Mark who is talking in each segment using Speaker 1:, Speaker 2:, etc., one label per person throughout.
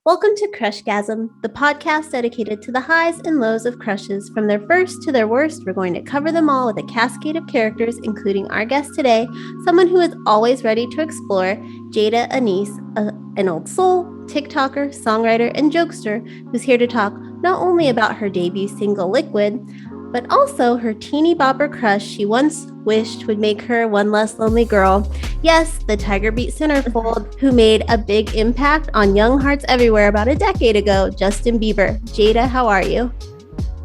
Speaker 1: Welcome to Crushgasm, the podcast dedicated to the highs and lows of crushes. From their first to their worst, we're going to cover them all with a cascade of characters, including our guest today, someone who is always ready to explore, Jaida Aneese, an old soul, TikToker, songwriter, and jokester who's here to talk not only about her debut single, Liquid, but also her teeny bopper crush she once wished would make her one less lonely girl. Yes, the Tiger Beat centerfold who made a big impact on young hearts everywhere about a decade ago, Justin Bieber. Jaida, how are you?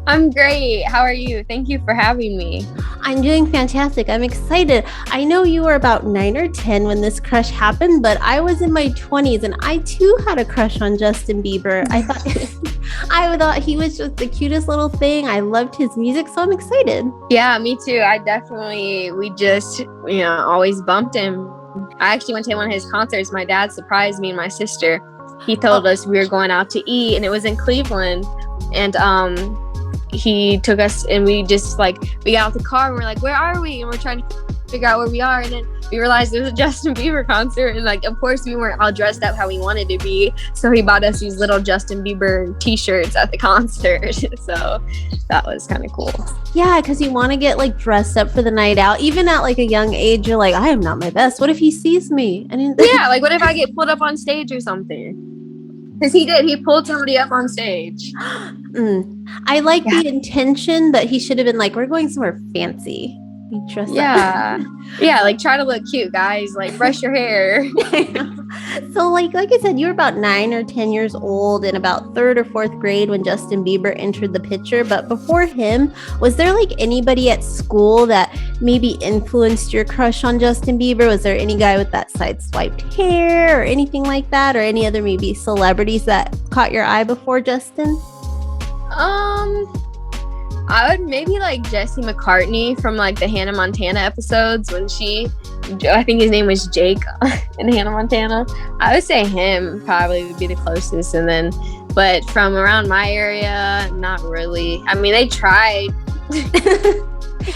Speaker 2: I'm great. How are you? Thank you for having me.
Speaker 1: I'm doing fantastic. I'm excited. I know you were about 9 or 10 when this crush happened, but I was in my 20s and I too had a crush on Justin Bieber. I thought he was just the cutest little thing. I loved his music, so I'm excited.
Speaker 2: Yeah, me too. We just, always bumped him. I actually went to one of his concerts. My dad surprised me and my sister. He told us we were going out to eat and it was in Cleveland. And he took us and we got out the car and we're like, where are we? And we're trying to figure out where we are. And then we realized there was a Justin Bieber concert. And of course we weren't all dressed up how we wanted to be. So he bought us these little Justin Bieber t-shirts at the concert. So that was kind of cool.
Speaker 1: Yeah, because you want to get dressed up for the night out. Even at a young age, you're like, I am not my best. What if he sees me?
Speaker 2: Yeah, what if I get pulled up on stage or something? Because he did. He pulled somebody up on stage.
Speaker 1: I like the intention that he should have been we're going somewhere fancy.
Speaker 2: Yeah. Yeah, try to look cute, guys. Brush your hair.
Speaker 1: So, like I said, you were about 9 or 10 years old in about 3rd or 4th grade when Justin Bieber entered the picture. But before him, was there anybody at school that maybe influenced your crush on Justin Bieber? Was there any guy with that side-swiped hair or anything like that? Or any other maybe celebrities that caught your eye before Justin?
Speaker 2: I would maybe Jesse McCartney from the Hannah Montana episodes when I think his name was Jake in Hannah Montana. I would say him probably would be the closest. And then, but from around my area, not really. I mean, they tried.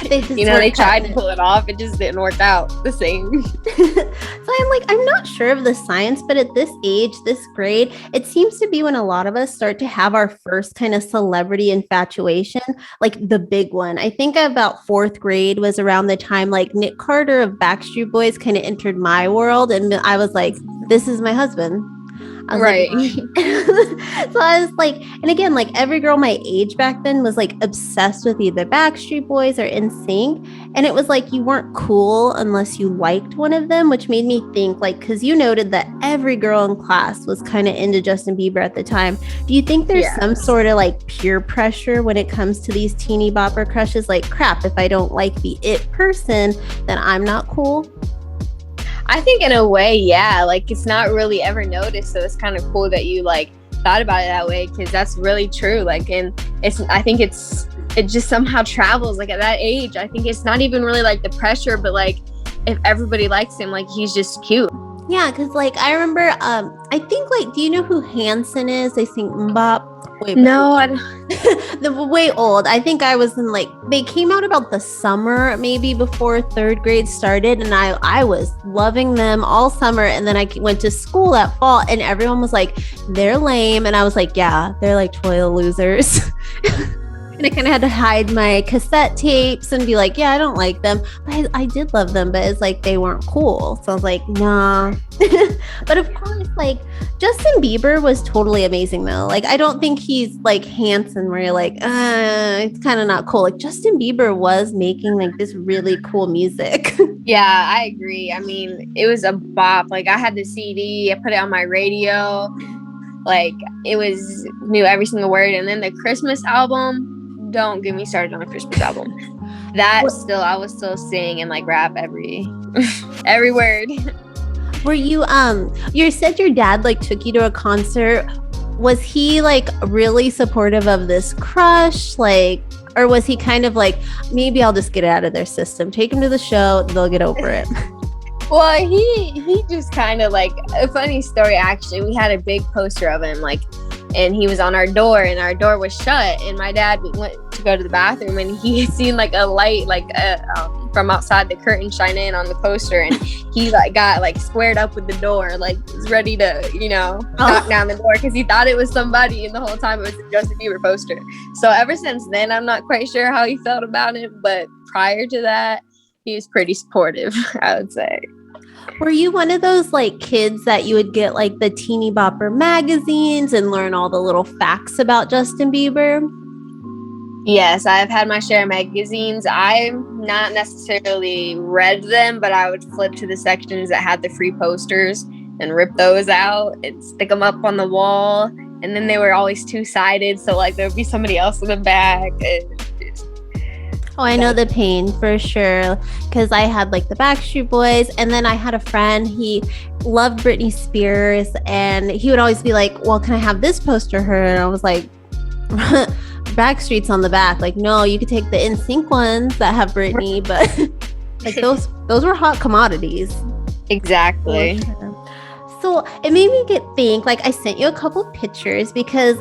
Speaker 2: They tried to pull it off. It just didn't work out the same.
Speaker 1: So I'm not sure of the science, but at this age, this grade, it seems to be when a lot of us start to have our first kind of celebrity infatuation, the big one. I think about 4th grade was around the time Nick Carter of Backstreet Boys kind of entered my world. And I was like, this is my husband.
Speaker 2: Right.
Speaker 1: So I was and again, every girl my age back then was obsessed with either Backstreet Boys or NSYNC. And it was you weren't cool unless you liked one of them, which made me think because you noted that every girl in class was kind of into Justin Bieber at the time. Do you think there's some sort of peer pressure when it comes to these teeny bopper crushes? Crap, if I don't like the it person, then I'm not cool.
Speaker 2: I think in a way, yeah, it's not really ever noticed. So it's kind of cool that you thought about it that way, because that's really true. And I think it just somehow travels at that age. I think it's not even really the pressure, but if everybody likes him, he's just cute.
Speaker 1: Yeah, because I remember, I think do you know who Hanson is? They sing Mbop.
Speaker 2: No, I don't.
Speaker 1: The way old. I think I was in they came out about the summer, maybe before 3rd grade started, and I was loving them all summer. And then I went to school that fall, and everyone was they're lame, and I was yeah, they're total losers. And I kind of had to hide my cassette tapes and be yeah, I don't like them. But I did love them, but it's they weren't cool. So I was nah. But of course, Justin Bieber was totally amazing though. I don't think he's Hanson where you're it's kind of not cool. Justin Bieber was making this really cool music.
Speaker 2: Yeah, I agree. I mean, it was a bop. I had the CD, I put it on my radio. Knew every single word. And then the Christmas album, don't get me started on a Christmas album. I was still sing and rap every word.
Speaker 1: Were you you said your dad took you to a concert. Was he really supportive of this crush? Or was he kind of maybe I'll just get it out of their system, take him to the show, they'll get over it?
Speaker 2: Well, he just kind of a funny story actually. We had a big poster of him and he was on our door and our door was shut, and my dad went to go to the bathroom and he had seen a light from outside the curtain shine in on the poster, and he like got like squared up with the door, like was ready to, you know, knock down the door because he thought it was somebody, and the whole time it was a Justin Bieber poster. So ever since then, I'm not quite sure how he felt about it, but prior to that, he was pretty supportive, I would say.
Speaker 1: Were you one of those like kids that you would get like the Teeny Bopper magazines and learn all the little facts about Justin Bieber?
Speaker 2: Yes, I've had my share of magazines. I've not necessarily read them, but I would flip to the sections that had the free posters and rip those out and stick them up on the wall. And then they were always two-sided, so like there would be somebody else in the back.
Speaker 1: Oh, I know the pain for sure, because I had like the Backstreet Boys, and then I had a friend, he loved Britney Spears, and he would always be like, well, can I have this poster of her? And I was like, Backstreet's on the back. Like, no, you could take the NSYNC ones that have Britney, but like those were hot commodities.
Speaker 2: Exactly.
Speaker 1: So it made me think, like, I sent you a couple pictures because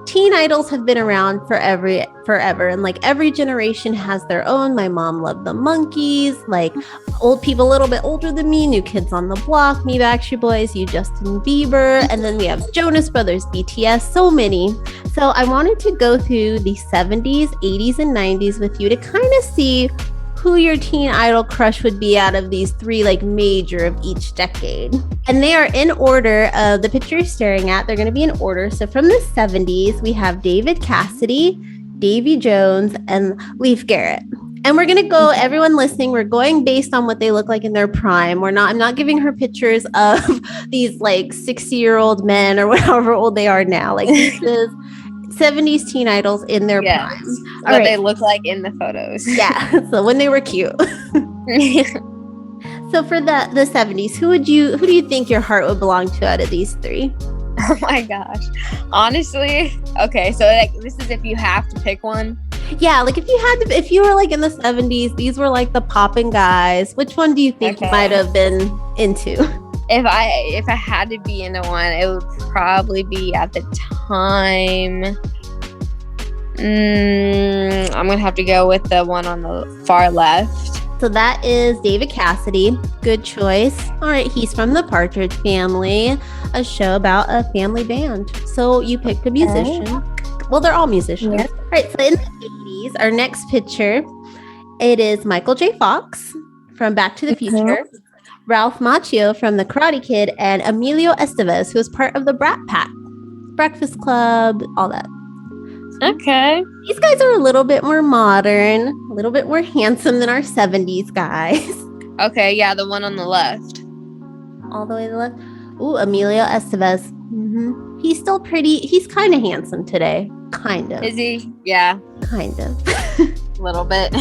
Speaker 1: teen idols have been around forever, and like every generation has their own. My mom loved the Monkees, like old people a little bit older than me, New Kids on the Block, me Backstreet Boys, you Justin Bieber, and then we have Jonas Brothers, BTS, so many. So I wanted to go through the 70s, 80s, and 90s with you to kind of see who your teen idol crush would be out of these three like major of each decade. And they are in order of the picture you're staring at. They're going to be in order. So from the 70s, we have David Cassidy, Davy Jones, and Leif Garrett. And we're going to go, everyone listening, we're going based on what they look like in their prime. I'm not giving her pictures of these like 60-year-old men or whatever old they are now. Like this is 70s teen idols in their prime.
Speaker 2: What they look like in the photos.
Speaker 1: Yeah. So when they were cute. So for the 70s, who do you think your heart would belong to out of these three?
Speaker 2: Oh my gosh. Honestly, okay, so like this is if you have to pick one.
Speaker 1: Yeah, like if you were like in the 70s, these were like the poppin' guys. Which one do you think you might have been into?
Speaker 2: If I had to be into one, it would probably be at the time. I'm gonna have to go with the one on the far left.
Speaker 1: So that is David Cassidy. Good choice. All right, he's from the Partridge Family, a show about a family band. So you picked a musician. Okay. Well, they're all musicians. Yeah. All right, so in the 80s, our next picture, it is Michael J. Fox from Back to the Future, Ralph Macchio from The Karate Kid, and Emilio Estevez, who was part of the Brat Pack, Breakfast Club, all that.
Speaker 2: Okay.
Speaker 1: These guys are a little bit more modern, a little bit more handsome than our 70s guys.
Speaker 2: Okay, yeah, the one on the left.
Speaker 1: All the way to the left. Ooh, Emilio Estevez. Mm-hmm. He's still pretty. He's kind of handsome today. Kind of.
Speaker 2: Is he? Yeah.
Speaker 1: Kind of.
Speaker 2: A little bit.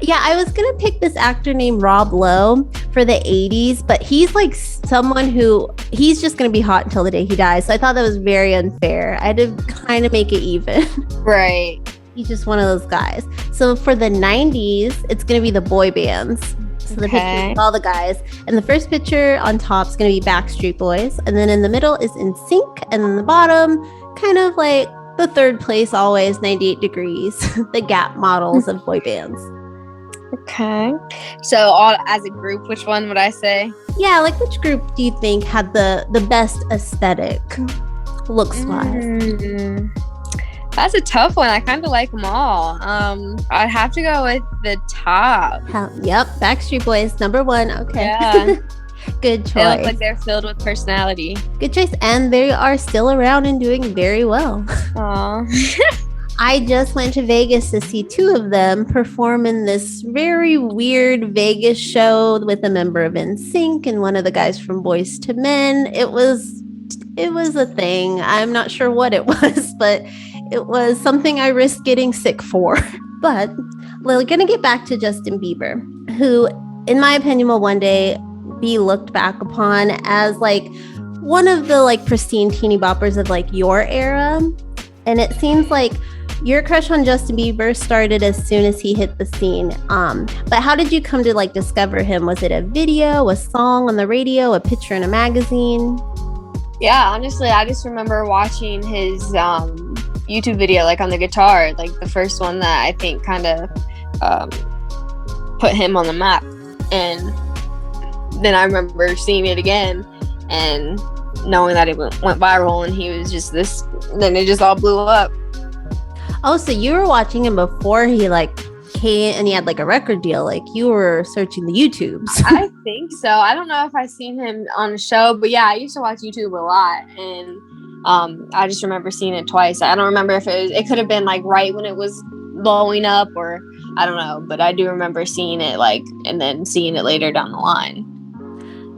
Speaker 1: Yeah, I was going to pick this actor named Rob Lowe for the 80s, but he's like someone who, he's just going to be hot until the day he dies. So I thought that was very unfair. I had to kind of make it even.
Speaker 2: Right. He's
Speaker 1: just one of those guys. So for the 90s, it's going to be the boy bands. So the picture is all the guys. And the first picture on top is going to be Backstreet Boys. And then in the middle is NSYNC. And then the bottom, kind of like the third place always, 98 Degrees, the Gap models of boy bands.
Speaker 2: Okay. So all as a group, which one would I say?
Speaker 1: Yeah, like which group do you think had the best aesthetic looks-wise?
Speaker 2: That's a tough one. I kind of like them all. I'd have to go with the top.
Speaker 1: Yep, Backstreet Boys, number one. Okay.
Speaker 2: Yeah.
Speaker 1: Good choice.
Speaker 2: They look like they're filled with personality.
Speaker 1: Good choice. And they are still around and doing very well.
Speaker 2: Aww.
Speaker 1: I just went to Vegas to see two of them perform in this very weird Vegas show with a member of NSYNC and one of the guys from Boyz II Men. It was a thing. I'm not sure what it was, but it was something I risked getting sick for. But we're going to get back to Justin Bieber, who, in my opinion, will one day be looked back upon as like one of the like pristine teeny boppers of like your era. And it seems like your crush on Justin Bieber started as soon as he hit the scene. But how did you come to like discover him? Was it a video, a song on the radio, a picture in a magazine?
Speaker 2: Yeah, honestly, I just remember watching his YouTube video, like on the guitar, like the first one that I think kind of put him on the map. And then I remember seeing it again and knowing that it went viral, and he was just this, then it just all blew up.
Speaker 1: Oh, so you were watching him before he like came and he had like a record deal, like you were searching the YouTubes.
Speaker 2: I think so. I don't know if I seen him on a show, but yeah, I used to watch YouTube a lot, and I just remember seeing it twice. I don't remember if it could have been like right when it was blowing up, or I don't know, but I do remember seeing it like, and then seeing it later down the line.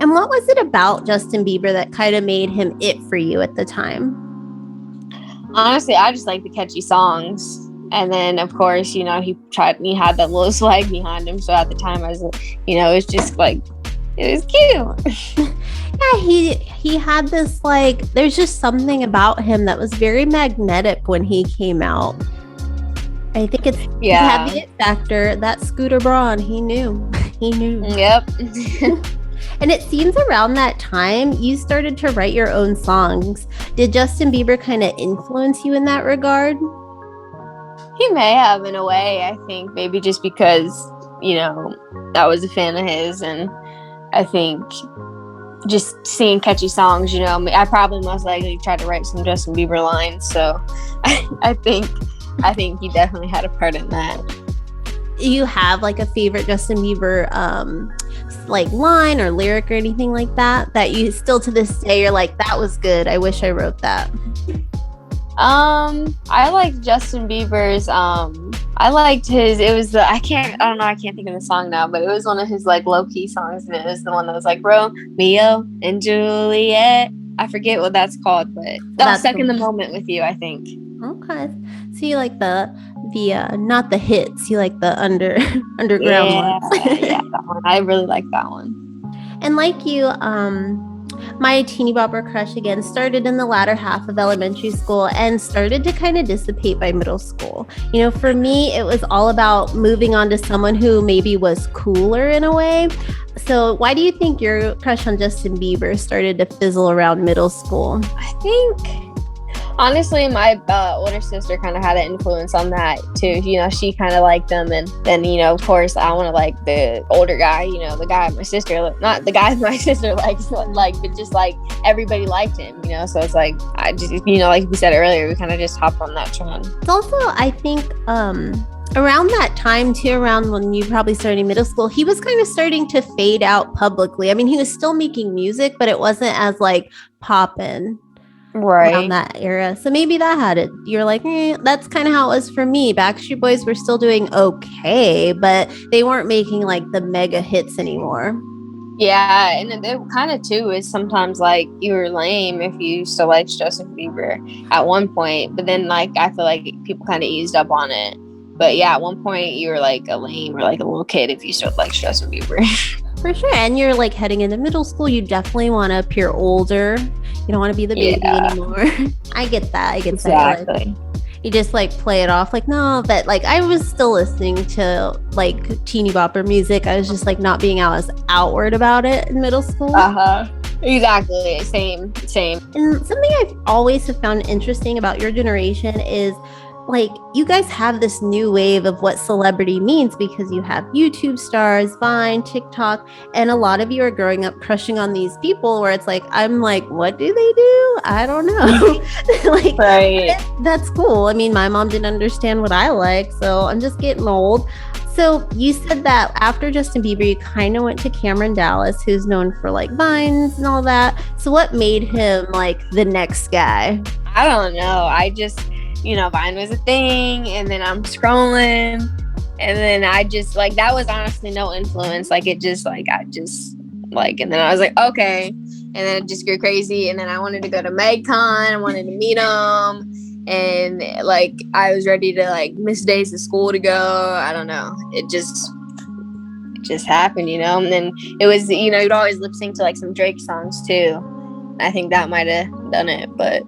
Speaker 1: And what was it about Justin Bieber that kind of made him it for you at the time?
Speaker 2: Honestly, I just like the catchy songs. And then, of course, you know, he had that little swag behind him. So at the time, I was, you know, it's just like, it was cute.
Speaker 1: Yeah, he had this, like, there's just something about him that was very magnetic when he came out. I think it's, he had the it factor, that Scooter Braun, he knew. He knew.
Speaker 2: Yep.
Speaker 1: And it seems around that time, you started to write your own songs. Did Justin Bieber kind of influence you in that regard?
Speaker 2: He may have, in a way. I think maybe just because, you know, I was a fan of his, and I think just seeing catchy songs, you know, I probably most likely tried to write some Justin Bieber lines. So I think he definitely had a part in that.
Speaker 1: You have like a favorite Justin Bieber like line or lyric or anything like that you still to this day you're like, that was good, I wish I wrote that?
Speaker 2: I liked Justin Bieber's I liked his, it was I can't think of the song now, but it was one of his like low-key songs, and it was the one that was like Romeo and Juliet. I forget what that's called, but that was Stuck in the Moment with You, I think.
Speaker 1: Okay, so you like the not the hits, you like the underground ones.
Speaker 2: Yeah, that one. I really like that one.
Speaker 1: And like you, my Teeny Bopper crush again started in the latter half of elementary school and started to kind of dissipate by middle school. You know, for me, it was all about moving on to someone who maybe was cooler in a way. So why do you think your crush on Justin Bieber started to fizzle around middle school?
Speaker 2: I think, honestly, my older sister kind of had an influence on that too. You know, she kind of liked them, and then, you know, of course, I want to like the older guy. You know, the guy my sister, not the guy my sister likes, like, but just like everybody liked him. You know, so it's like I just, you know, like we said earlier, we kind of just hopped on that trend.
Speaker 1: It's also, I think, around that time too, around when you probably started middle school, he was kind of starting to fade out publicly. I mean, he was still making music, but it wasn't as like poppin'.
Speaker 2: Right.
Speaker 1: Around that era. So maybe that had it. You're like, that's kind of how it was for me. Backstreet Boys were still doing okay, but they weren't making like the mega hits anymore.
Speaker 2: Yeah, and it kind of too is sometimes like you were lame if you still liked Justin Bieber at one point, but then like I feel like people kind of eased up on it. But yeah, at one point you were like a lame or like a little kid if you still liked Justin Bieber.
Speaker 1: For sure. And you're like heading into middle school, you definitely want to appear older. You don't want to be the baby anymore. I get that.
Speaker 2: Exactly.
Speaker 1: Like, you just like play it off like, no, but like I was still listening to like Teeny Bopper music. I was just like not being as outward about it in middle school.
Speaker 2: Exactly. Same.
Speaker 1: And something I've always have found interesting about your generation is like you guys have this new wave of what celebrity means, because you have YouTube stars, Vine, TikTok, and a lot of you are growing up crushing on these people where it's like, I'm like, what do they do? I don't know. Like,
Speaker 2: right.
Speaker 1: That's cool. I mean, my mom didn't understand what I like, so I'm just getting old. So you said that after Justin Bieber, you kind of went to Cameron Dallas, who's known for like Vines and all that. So what made him like the next guy?
Speaker 2: I don't know. I just, you know, Vine was a thing, and then I'm scrolling, and then I just like, that was honestly no influence. Like it just like, I just like, and then I was like, okay. And then it just grew crazy. And then I wanted to go to MegCon. I wanted to meet him. And like, I was ready to like miss days of school to go. I don't know. It just happened, you know? And then it was, you know, you'd always lip sync to like some Drake songs too. I think that might have done it, but.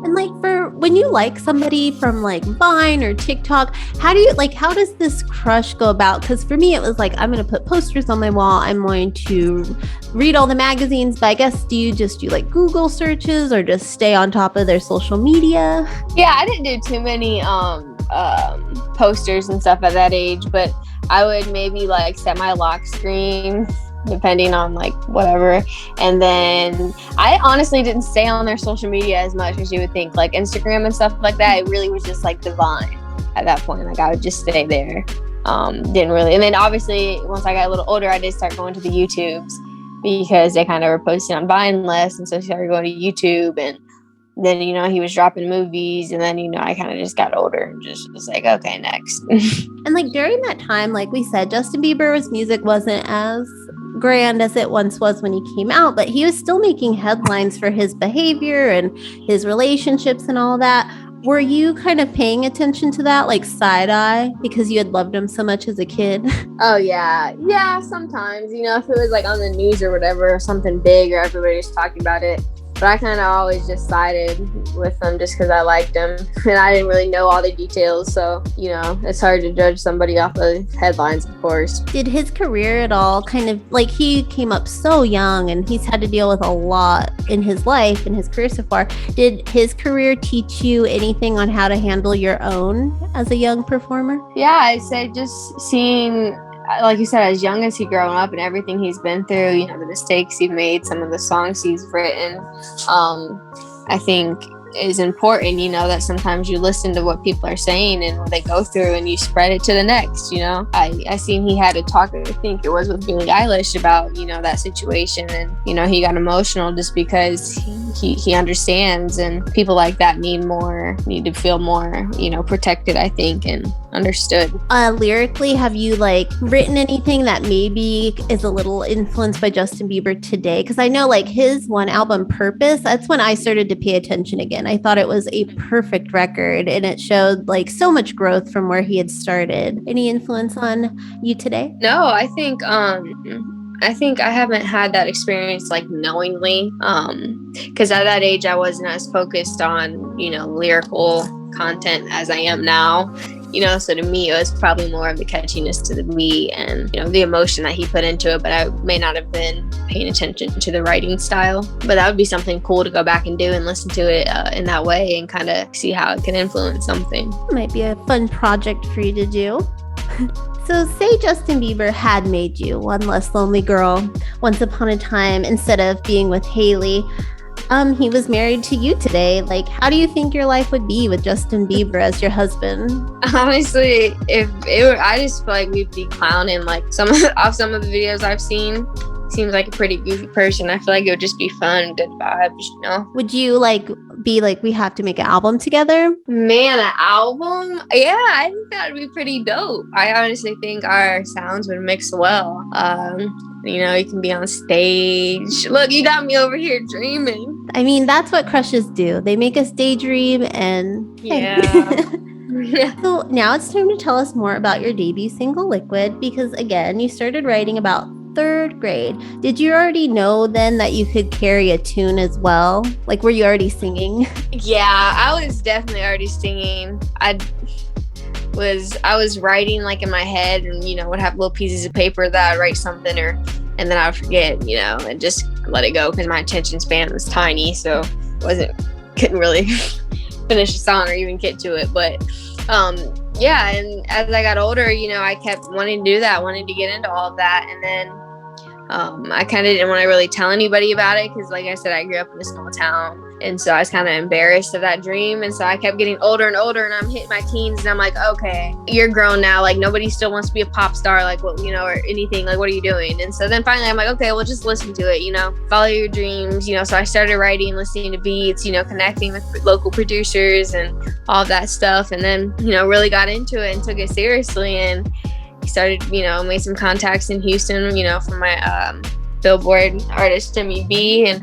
Speaker 1: And like for when you like somebody from like Vine or TikTok, how does this crush go about? Because for me, it was like, I'm going to put posters on my wall. I'm going to read all the magazines. But I guess, do you just do like Google searches or just stay on top of their social media?
Speaker 2: Yeah, I didn't do too many posters and stuff at that age, but I would maybe like set my lock screen depending on like whatever. And then I honestly didn't stay on their social media as much as you would think, like Instagram and stuff like that. It really was just like divine at that point. Like I would just stay there. Didn't really. And then obviously once I got a little older, I did start going to the YouTubes because they kind of were posting on Vine less. And so I started going to YouTube, and then, you know, he was dropping movies, and then, you know, I kind of just got older and just was like, okay, next.
Speaker 1: And like during that time, like we said, Justin Bieber's music wasn't as grand as it once was when he came out, but he was still making headlines for his behavior and his relationships and all that. Were you kind of paying attention to that, like side eye, because you had loved him so much as a kid?
Speaker 2: Oh, yeah. Yeah, sometimes, you know, if it was like on the news or whatever, or something big or everybody was talking about it. But I kind of always just sided with them just because I liked them. And I didn't really know all the details. So, you know, it's hard to judge somebody off of headlines, of course.
Speaker 1: Did his career at all kind of, like, he came up so young and he's had to deal with a lot in his life and his career so far. Did his career teach you anything on how to handle your own as a young performer?
Speaker 2: Yeah, I'd say just seeing, like you said, as young as he grown up and everything he's been through, you know, the mistakes he made, some of the songs he's written, I think is important, you know, that sometimes you listen to what people are saying and what they go through and you spread it to the next, you know. I seen he had a talk, I think it was with Billie Eilish, about, you know, that situation, and, you know, he got emotional just because he understands, and people like that need to feel more, you know, protected, I think, and understood.
Speaker 1: Lyrically, have you like written anything that maybe is a little influenced by Justin Bieber today? Because I know like his one album, Purpose, that's when I started to pay attention again. I thought it was a perfect record, and it showed like so much growth from where he had started. Any influence on you today?
Speaker 2: No, I think I haven't had that experience like knowingly, because at that age I wasn't as focused on, you know, lyrical content as I am now, you know. So to me it was probably more of the catchiness to the beat and, you know, the emotion that he put into it, but I may not have been paying attention to the writing style. But that would be something cool to go back and do and listen to it in that way and kind of see how it can influence something.
Speaker 1: Might be a fun project for you to do. So say Justin Bieber had made you one less lonely girl once upon a time instead of being with Hailey. He was married to you today. Like, how do you think your life would be with Justin Bieber as your husband?
Speaker 2: Honestly, if it were, I just feel like we'd be clowning. Like some of the videos I've seen, seems like a pretty goofy person. I feel like it would just be fun, good vibes, you know.
Speaker 1: Would you like be like, we have to make an album together?
Speaker 2: Man, an album? Yeah, I think that would be pretty dope. I honestly think our sounds would mix well. You know, you can be on stage. Look, you got me over here dreaming.
Speaker 1: I mean, that's what crushes do. They make us daydream, and
Speaker 2: yeah.
Speaker 1: So now it's time to tell us more about your debut single, Liquid, because again, you started writing about 3rd grade. Did you already know then that you could carry a tune as well? Like, were you already singing?
Speaker 2: Yeah, I was definitely already singing. I was writing like in my head, and, you know, would have little pieces of paper that I'd write something, and then I would forget, you know, and just let it go because my attention span was tiny, so couldn't really finish a song or even get to it. But yeah, and as I got older, you know, I kept wanting to do that, wanting to get into all of that, and then I kind of didn't want to really tell anybody about it because, like I said, I grew up in a small town, and so I was kind of embarrassed of that dream. And so I kept getting older and older, and I'm hitting my teens, and I'm like, okay, you're grown now. Like, nobody still wants to be a pop star, like, what, you know, or anything. Like, what are you doing? And so then finally I'm like, okay, well, just listen to it, you know, follow your dreams, you know. So I started writing, listening to beats, you know, connecting with local producers and all of that stuff, and then, you know, really got into it and took it seriously, and started, you know, made some contacts in Houston, you know, from my Billboard artist Teeny B, and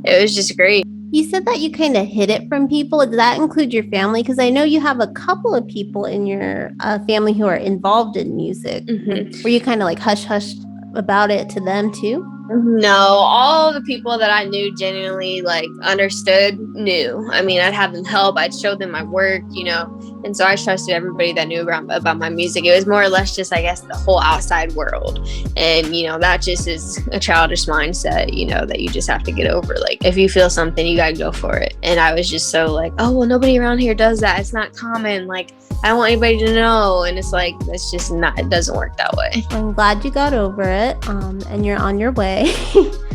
Speaker 2: it was just great.
Speaker 1: You said that you kind of hid it from people. Does that include your family? Because I know you have a couple of people in your family who are involved in music.
Speaker 2: Mm-hmm.
Speaker 1: Were you kind of like hush about it to them too?
Speaker 2: No, all the people that I knew genuinely like understood, knew. I mean, I'd have them help. I'd show them my work, you know, And so I trusted everybody that knew about my music. It was more or less just, I guess, the whole outside world. And, that just is a childish mindset, that you just have to get over. Like, if you feel something, you got to go for it. And I was just so like, oh, well, nobody around here does that. It's not common. Like, I don't want anybody to know. And it's like, that's just not, it doesn't work that way.
Speaker 1: I'm glad you got over it, and you're on your way.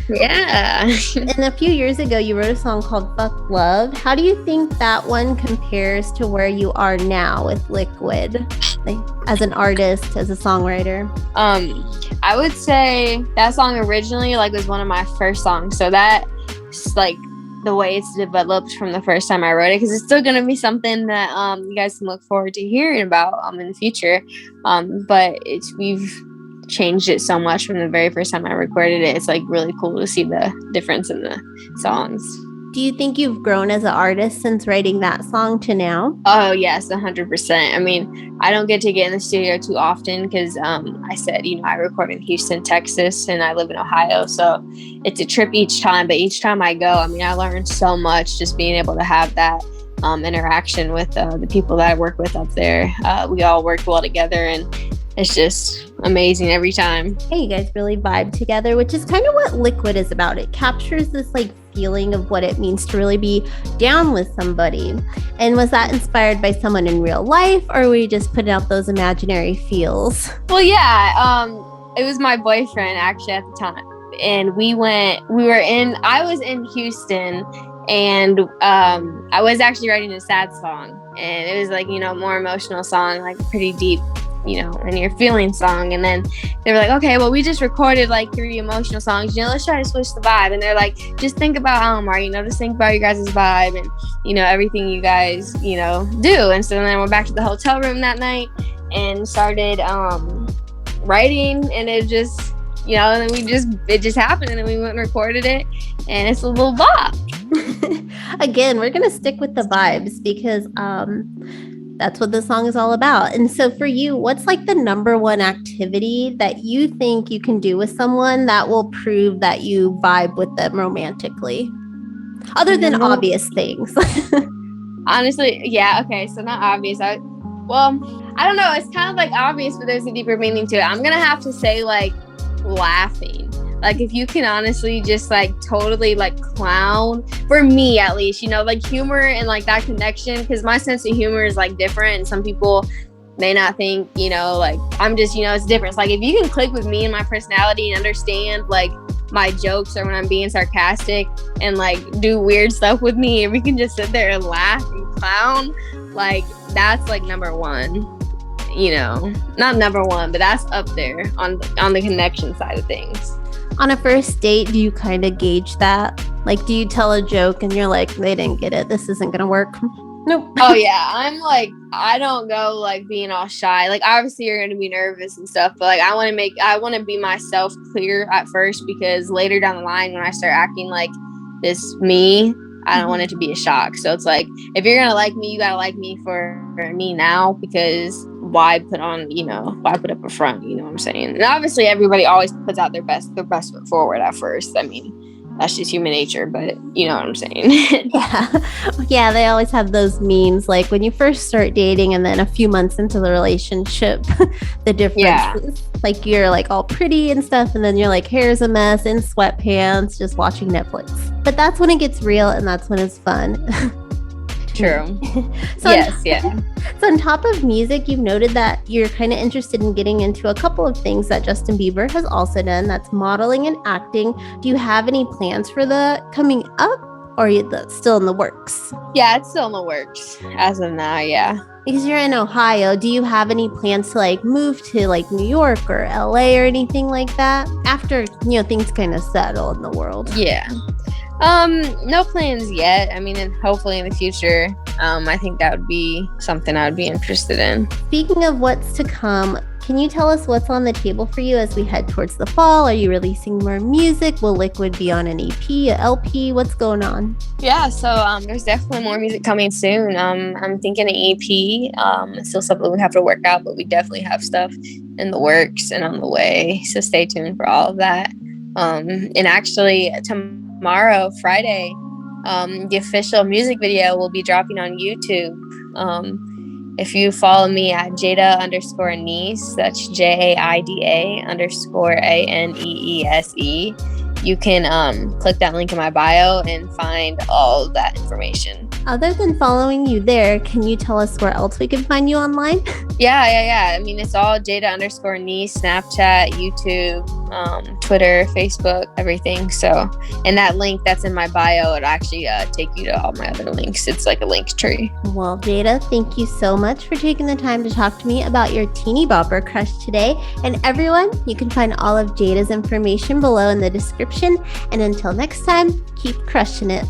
Speaker 2: Yeah.
Speaker 1: And a few years ago, you wrote a song called Fuck Love. How do you think that one compares to where you are now with Liquid, like, as an artist, as a songwriter?
Speaker 2: I would say that song originally was one of my first songs. So that's the way it's developed from the first time I wrote it, because it's still going to be something that you guys can look forward to hearing about in the future. But we've changed it so much from the very first time I recorded it. It's really cool to see the difference in the songs.
Speaker 1: Do you think you've grown as an artist since writing that song to now?
Speaker 2: Oh, yes, 100%. I mean, I don't get to get in the studio too often because I said, I record in Houston, Texas, and I live in Ohio. So it's a trip each time. But each time I go, I learn so much just being able to have that interaction with the people that I work with up there. We all work well together, and it's just amazing every time.
Speaker 1: Hey, you guys really vibe together, which is kind of what Liquid is about. It captures this feeling of what it means to really be down with somebody. And was that inspired by someone in real life, or were you just putting out those imaginary feels?
Speaker 2: Well, yeah, it was my boyfriend actually at the time. And I was in Houston, and I was actually writing a sad song. And it was more emotional song, pretty deep, and your feeling song. And then they were like, okay, well, we just recorded 3 emotional songs, let's try to switch the vibe. And they're like, just think about Almar, just think about your guys' vibe and everything you guys do. And so then I went back to the hotel room that night and started writing, and it just and then it just happened, and then we went and recorded it, and it's a little bop.
Speaker 1: Again, we're gonna stick with the vibes because that's what the song is all about. And so for you, what's the number one activity that you think you can do with someone that will prove that you vibe with them romantically? Other than obvious things.
Speaker 2: Honestly, yeah, okay, so not obvious. I don't know. It's kind of obvious, but there's a deeper meaning to it. I'm going to have to say laughing. If you can honestly just totally clown, for me at least, humor and that connection, because my sense of humor is different, and some people may not think, I'm just, it's different. It's if you can click with me and my personality and understand my jokes, or when I'm being sarcastic, and do weird stuff with me, and we can just sit there and laugh and clown, that's number one. Not number one, but that's up there on the connection side of things.
Speaker 1: On a first date, do you kind of gauge that? Do you tell a joke and you're like, they didn't get it, this isn't gonna work? Nope.
Speaker 2: Oh yeah, I'm I don't go being all shy. Obviously you're gonna be nervous and stuff, but I want to be myself clear at first, because later down the line when I start acting like this me, I don't want it to be a shock. So it's if you're gonna like me, you gotta like me for me now, because why put up a front, you know what I'm saying? And obviously everybody always puts out their best foot forward at first. That's just human nature, but you know what I'm saying?
Speaker 1: Yeah, they always have those memes, when you first start dating and then a few months into the relationship, the difference is you're all pretty and stuff, and then you're hair's a mess, in sweatpants, just watching Netflix. But that's when it gets real, and that's when it's fun.
Speaker 2: True.
Speaker 1: So
Speaker 2: yeah.
Speaker 1: So on top of music, you've noted that you're kind of interested in getting into a couple of things that Justin Bieber has also done. That's modeling and acting. Do you have any plans for the coming up, or are you still in the works?
Speaker 2: Yeah, it's still in the works as of now, yeah.
Speaker 1: Because you're in Ohio, do you have any plans to move to New York or LA or anything like that after, things kind of settle in the world?
Speaker 2: Yeah. No plans yet. And hopefully in the future, I think that would be something I would be interested in.
Speaker 1: Speaking of what's to come, can you tell us what's on the table for you as we head towards the fall? Are you releasing more music? Will Liquid be on an EP, a LP? What's going on?
Speaker 2: Yeah, so there's definitely more music coming soon. I'm thinking an EP. It's still something we have to work out, but we definitely have stuff in the works and on the way. So stay tuned for all of that. And actually tomorrow, Friday, the official music video will be dropping on YouTube. if you follow me at Jaida_Aneese, that's JAIDA_ANEESE, you can click that link in my bio and find all of that information.
Speaker 1: Other than following you there, can you tell us where else we can find you online?
Speaker 2: Yeah. I mean, it's all Jaida_Aneese, Snapchat, YouTube, Twitter, Facebook, everything. So, and that link that's in my bio, it'll actually take you to all my other links. It's like a link tree.
Speaker 1: Well, Jaida, thank you so much for taking the time to talk to me about your Teeny Bopper crush today. And everyone, you can find all of Jaida's information below in the description. And until next time, keep crushing it.